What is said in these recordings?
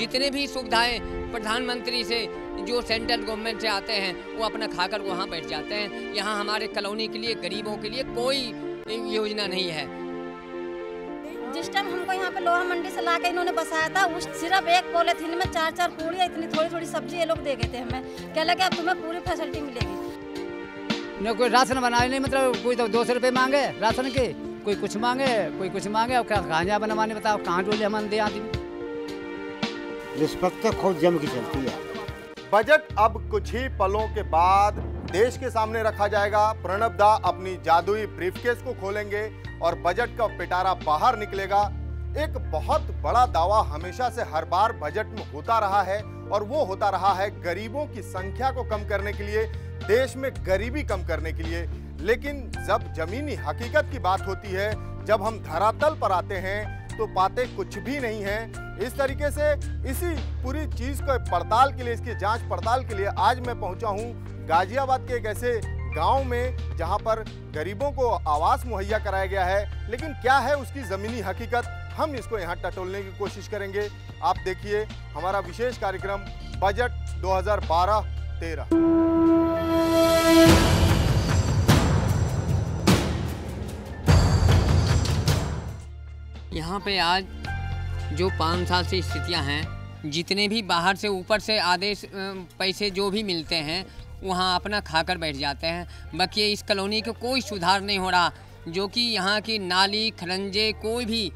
जितने भी सुविधाएं प्रधानमंत्री से जो सेंट्रल गवर्नमेंट से आते हैं वो अपना खाकर वहाँ बैठ जाते हैं। यहाँ हमारे कॉलोनी के लिए, गरीबों के लिए कोई योजना नहीं है। जिस टाइम हमको यहाँ पे लोहा मंडी से लाके इन्होंने बसाया था, उस सिर्फ एक पॉलीथीन में 4-4 पूड़ियाँ, इतनी थोड़ी सब्जी ये लोग दे गए थे हमें। क्या लगे अब तुम्हें पूरी फैसिलिटी मिलेगी। न कोई राशन बनाए नहीं, मतलब कोई तो 200 रुपये मांगे राशन के, कोई कुछ मांगे और कहाँ जा बनवाने, बताओ कहाँ डोले हम दे आदमी। रिस्पेक्ट तो खूब जम की चलती है। बजट अब कुछ ही पलों के बाद देश के सामने रखा जाएगा। प्रणब दा अपनी जादुई ब्रीफकेस को खोलेंगे और बजट का पिटारा बाहर निकलेगा। एक बहुत बड़ा दावा हमेशा से हर बार बजट में होता रहा है और वो होता रहा है गरीबों की संख्या को कम करने के लिए, देश में गरीबी कम करने के लिए। लेकिन जब जमीनी हकीकत की बात होती है, जब हम धरातल पर आते हैं तो पाते कुछ भी नहीं है। इस तरीके से इसी पूरी चीज को पड़ताल के लिए, इसकी जांच पड़ताल के लिए आज मैं पहुंचा हूं गाजियाबाद के एक ऐसे गांव में जहां पर गरीबों को आवास मुहैया कराया गया है। लेकिन क्या है उसकी जमीनी हकीकत, हम इसको यहां टटोलने की कोशिश करेंगे। आप देखिए हमारा विशेष कार्यक्रम बजट 2012-13। यहाँ पे आज जो 5 साल से स्थितियाँ हैं, जितने भी बाहर से ऊपर से आदेश पैसे जो भी मिलते हैं वहाँ अपना खाकर बैठ जाते हैं। बाकी इस कॉलोनी का कोई सुधार नहीं हो रहा, जो कि यहाँ की नाली खरंजे कोई भी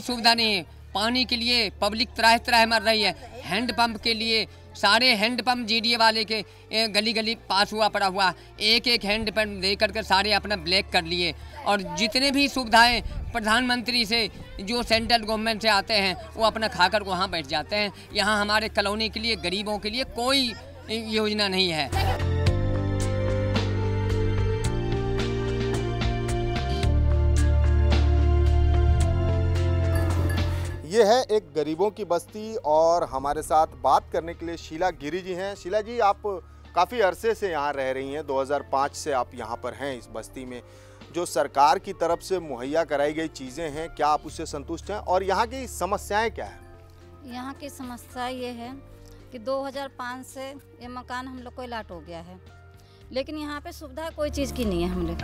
सुविधा नहीं है। पानी के लिए पब्लिक त्राह मर रही है। हैंडपम्प के लिए सारे हैंडपम्प जीडीए वाले के गली गली पास पड़ा हुआ, एक हैंडपम्प दे करके सारे अपना ब्लैक कर लिए। और जितने भी सुविधाएं प्रधानमंत्री से जो सेंट्रल गवर्नमेंट से आते हैं वो अपना खाकर वहाँ बैठ जाते हैं। यहाँ हमारे कॉलोनी के लिए, गरीबों के लिए कोई योजना नहीं है। ये है एक गरीबों की बस्ती और हमारे साथ बात करने के लिए शीला गिरी जी हैं। शीला जी, आप काफ़ी अरसे से यहाँ रह रही हैं, 2005 से आप यहाँ पर हैं इस बस्ती में। जो सरकार की तरफ से मुहैया कराई गई चीज़ें हैं, क्या आप उससे संतुष्ट हैं और यहाँ की समस्याएं क्या है? यहाँ की समस्या ये है कि 2005 से ये मकान हम लोग को अलाट हो गया है, लेकिन यहाँ पे सुविधा कोई चीज़ की नहीं है हम लोग।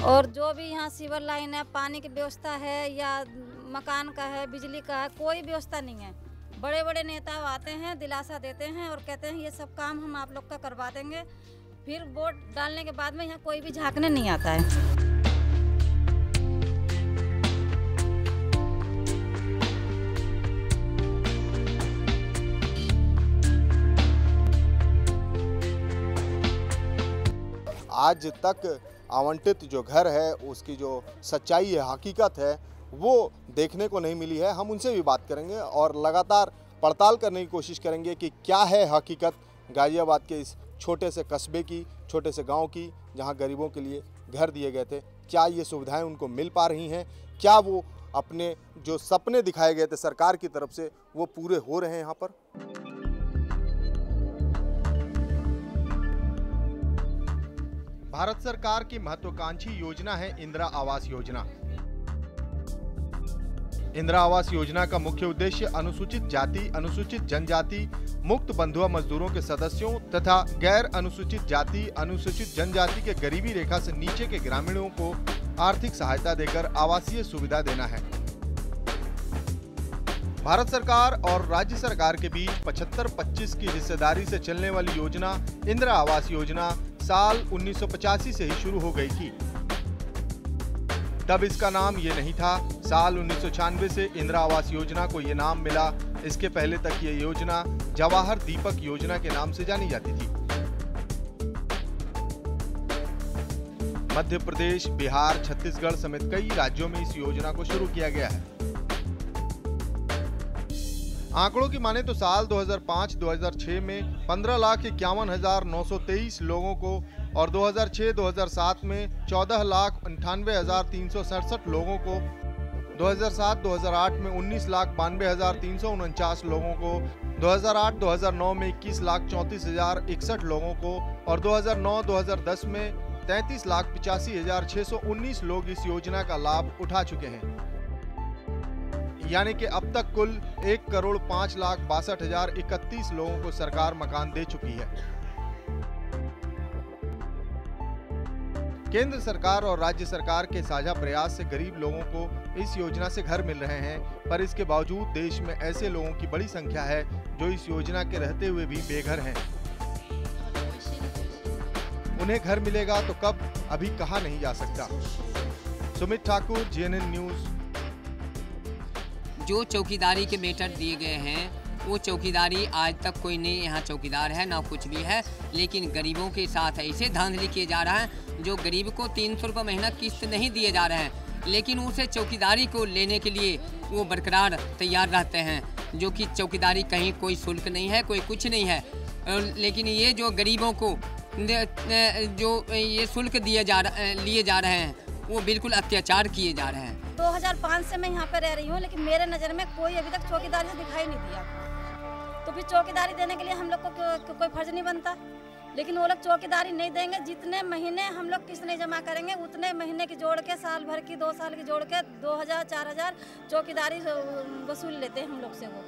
और जो भी यहाँ सीवर लाइन है, पानी की व्यवस्था है या मकान का है, बिजली का है, कोई व्यवस्था नहीं है। बड़े बड़े नेता आते हैं, दिलासा देते हैं और कहते हैं ये सब काम हम आप लोग का करवा देंगे। फिर वोट डालने के बाद में यहाँ कोई भी झांकने नहीं आता है। आज तक आवंटित जो घर है उसकी जो सच्चाई है, हकीकत है, वो देखने को नहीं मिली है। हम उनसे भी बात करेंगे और लगातार पड़ताल करने की कोशिश करेंगे कि क्या है हकीकत गाजियाबाद के इस छोटे से कस्बे की, छोटे से गांव की, जहां गरीबों के लिए घर दिए गए थे। क्या ये सुविधाएं उनको मिल पा रही हैं? क्या वो अपने जो सपने दिखाए गए थे सरकार की तरफ से वो पूरे हो रहे हैं यहाँ पर? भारत सरकार की महत्वाकांक्षी योजना है इंदिरा आवास योजना। इंदिरा आवास योजना का मुख्य उद्देश्य अनुसूचित जाति, अनुसूचित जनजाति, मुक्त बंधुआ मजदूरों के सदस्यों तथा गैर अनुसूचित जाति, अनुसूचित जनजाति के गरीबी रेखा से नीचे के ग्रामीणों को आर्थिक सहायता देकर आवासीय सुविधा देना है। भारत सरकार और राज्य सरकार के बीच 75-25 की हिस्सेदारी से चलने वाली योजना इंदिरा आवास योजना साल 1985 से ही शुरू हो गई थी। तब इसका नाम ये नहीं था। साल 1996 से इंदिरा आवास योजना को ये नाम मिला। इसके पहले तक ये योजना जवाहर दीपक योजना के नाम से जानी जाती थी। मध्य प्रदेश, बिहार, छत्तीसगढ़ समेत कई राज्यों में इस योजना को शुरू किया गया है। आंकड़ों की माने तो साल 2005-2006 में 15,51,923 लोगों को और 2006-2007 में 14,98,367 लोगों को, 2007-2008 में 19,92,349 लोगों को, 2008-2009 में 21,34,061 लोगों को और 2009-2010 में 33,85,619 लोग इस योजना का लाभ उठा चुके हैं। यानी कि अब तक कुल 1,05,62,031 लोगों को सरकार मकान दे चुकी है। केंद्र सरकार और राज्य सरकार के साझा प्रयास से गरीब लोगों को इस योजना से घर मिल रहे हैं, पर इसके बावजूद देश में ऐसे लोगों की बड़ी संख्या है जो इस योजना के रहते हुए भी बेघर हैं। उन्हें घर मिलेगा तो कब, अभी कहा नहीं जा सकता। Sumit Thakur, GNN news. जो चौकीदारी के मेटर दिए गए हैं वो चौकीदारी आज तक कोई नहीं यहाँ चौकीदार है ना कुछ भी है, लेकिन गरीबों के साथ ऐसे धांधली किए जा रहा है। जो गरीब को 300 रुपये महीना किस्त नहीं दिए जा रहे हैं, लेकिन उसे चौकीदारी को लेने के लिए वो बरकरार तैयार रहते हैं, जो कि चौकीदारी कहीं कोई शुल्क नहीं है, कोई कुछ नहीं है। लेकिन ये जो गरीबों को जो ये शुल्क लिए जा रहे हैं वो बिल्कुल अत्याचार किए जा रहे हैं। 2005 से मैं यहाँ पे रह रही हूँ, लेकिन मेरे नज़र में कोई अभी तक चौकीदारी से दिखाई नहीं दिया। तो फिर चौकीदारी देने के लिए हम लोग को कोई फर्ज नहीं बनता, लेकिन वो लोग चौकीदारी नहीं देंगे। जितने महीने हम लोग किस्त नहीं जमा करेंगे उतने महीने की जोड़ के, साल भर की 2 साल की जोड़ के 2,000-4,000 चौकीदारी वसूल लेते हैं हम लोग से। वो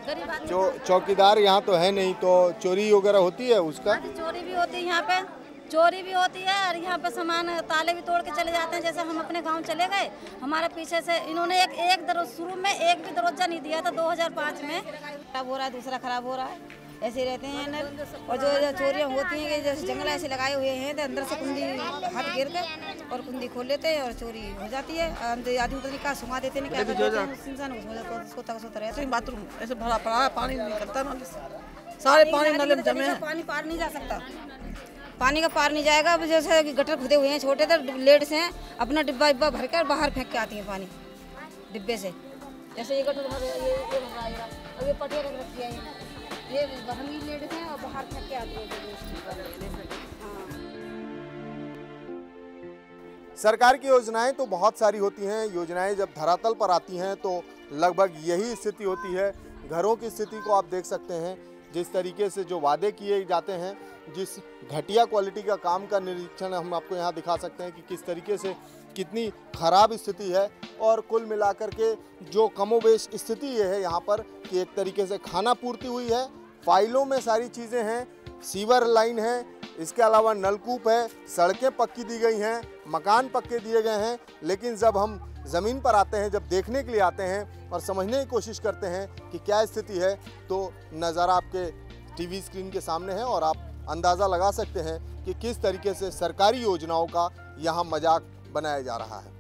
गरीब आदमी चौकीदार यहाँ तो है नहीं, तो चोरी वगैरह होती है उसका? चोरी भी होती है यहाँ पे, चोरी भी होती है और यहाँ पे सामान ताले भी तोड़ के चले जाते हैं। जैसे हम अपने गांव चले गए, हमारे पीछे से इन्होंने एक शुरू में एक भी दरवाजा नहीं दिया था 2005 में। खराब हो रहा है, दूसरा खराब हो रहा है, ऐसे रहते हैं ना। और जो चोरियाँ होती हैं कि जैसे जंगल ऐसे लगाए हुए हैं तो अंदर से कुंडी हाथ गिर के और कुंडी खोल लेते हैं और चोरी हो जाती है। आदमी पता नहीं क्या सुंगा देते हैं, क्या इंसान उसको तक सोता रहता है। बाथरूम ऐसे भरा पड़ा है, पानी नहीं निकलता, सारे पानी नाले में जमे हैं। पानी पार नहीं जा सकता, पानी का पार नहीं जाएगा। जैसे गटर खुदे हुए हैं छोटे तो लेट से अपना डिब्बा भर कर बाहर फेंक के आती है पानी डिब्बे से। जैसे ये गटर भर, ये अब ये पटिया रख रखी है, ये हम ही लेट हैं और बाहर फेंक के आती है। सरकार की योजनाएं तो बहुत सारी होती हैं। योजनाएं जब धरातल पर आती हैं तो लगभग यही स्थिति होती है। घरों की स्थिति को आप देख सकते हैं, जिस तरीके से जो वादे किए जाते हैं, जिस घटिया क्वालिटी का काम का निरीक्षण हम आपको यहाँ दिखा सकते हैं कि किस तरीके से कितनी खराब स्थिति है। और कुल मिलाकर के जो कमोबेश स्थिति ये है यहाँ पर कि एक तरीके से खाना पूर्ति हुई है, फाइलों में सारी चीज़ें हैं, सीवर लाइन है, इसके अलावा नलकूप है, सड़कें पक्की दी गई हैं, मकान पक्के दिए गए हैं। लेकिन जब हम ज़मीन पर आते हैं, जब देखने के लिए आते हैं और समझने की कोशिश करते हैं कि क्या स्थिति है, तो नज़ारा आपके टीवी स्क्रीन के सामने है और आप अंदाज़ा लगा सकते हैं कि किस तरीके से सरकारी योजनाओं का यहाँ मजाक बनाया जा रहा है।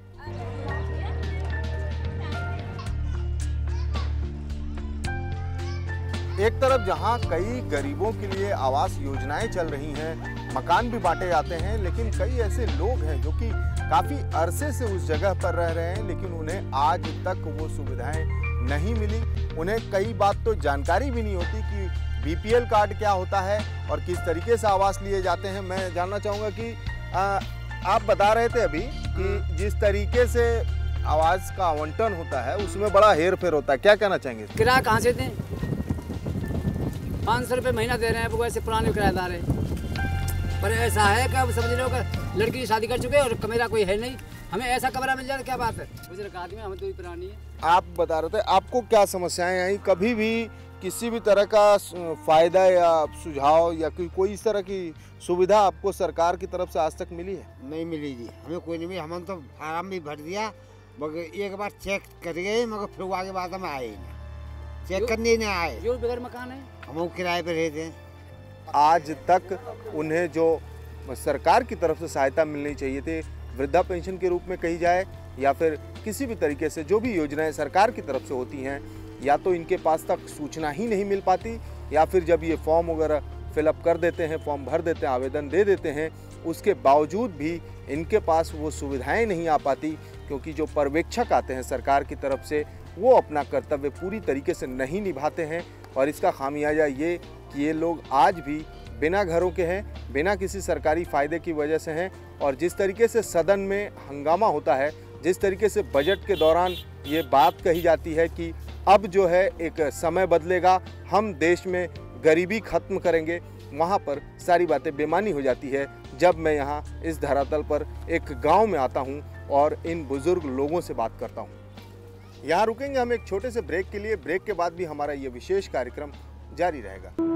एक तरफ जहां कई गरीबों के लिए आवास योजनाएं चल रही हैं, मकान भी बांटे जाते हैं, लेकिन कई ऐसे लोग हैं जो कि काफ़ी अरसे से उस जगह पर रह रहे हैं, लेकिन उन्हें आज तक वो सुविधाएं नहीं मिली। उन्हें कई बात तो जानकारी भी नहीं होती कि BPL कार्ड क्या होता है और किस तरीके से आवास लिए जाते हैं। मैं जानना चाहूँगा कि आप बता रहे थे अभी कि जिस तरीके से आवास का आवंटन होता है उसमें बड़ा हेर फेर होता है, क्या कहना चाहेंगे? किराया कहाँ से दें? 500 रुपये महीना दे रहे हैं वो ऐसे पुराने किराएदार है। पर ऐसा है कि अब समझ लो कि लड़की की शादी कर चुके हैं और कमरा कोई है नहीं, हमें ऐसा कमरा मिल जाए क्या बात है? बुजुर्ग आदमी हमें तो पुरानी है। आप बता रहे थे आपको क्या समस्याएं आई? कभी भी किसी भी तरह का फायदा या सुझाव या कोई इस तरह की सुविधा आपको सरकार की तरफ से आज तक मिली है? नहीं मिली जी, हमें कोई नहीं मिली। हमने तो फार्म भी भर दिया, मगर एक बार चेक कर गए, मगर फिर वो आगे बाद में आए नहीं, चेक करने नहीं आए। जो बगैर मकान है, हम किराए पर रहते हैं। आज तक उन्हें जो सरकार की तरफ से सहायता मिलनी चाहिए थी, वृद्धा पेंशन के रूप में कही जाए या फिर किसी भी तरीके से जो भी योजनाएं सरकार की तरफ से होती हैं, या तो इनके पास तक सूचना ही नहीं मिल पाती, या फिर जब ये फॉर्म वगैरह फिलअप कर देते हैं, फॉर्म भर देते हैं, आवेदन दे देते हैं, उसके बावजूद भी इनके पास वो सुविधाएं नहीं आ पाती, क्योंकि जो पर्यवेक्षक आते हैं सरकार की तरफ से वो अपना कर्तव्य पूरी तरीके से नहीं निभाते हैं। और इसका खामियाजा ये कि ये लोग आज भी बिना घरों के हैं, बिना किसी सरकारी फ़ायदे की वजह से हैं। और जिस तरीके से सदन में हंगामा होता है, जिस तरीके से बजट के दौरान ये बात कही जाती है कि अब जो है एक समय बदलेगा, हम देश में गरीबी खत्म करेंगे, वहाँ पर सारी बातें बेमानी हो जाती है जब मैं यहाँ इस धरातल पर एक गांव में आता हूँ और इन बुज़ुर्ग लोगों से बात करता हूँ। यहाँ रुकेंगे हम एक छोटे से ब्रेक के लिए। ब्रेक के बाद भी हमारा ये विशेष कार्यक्रम जारी रहेगा।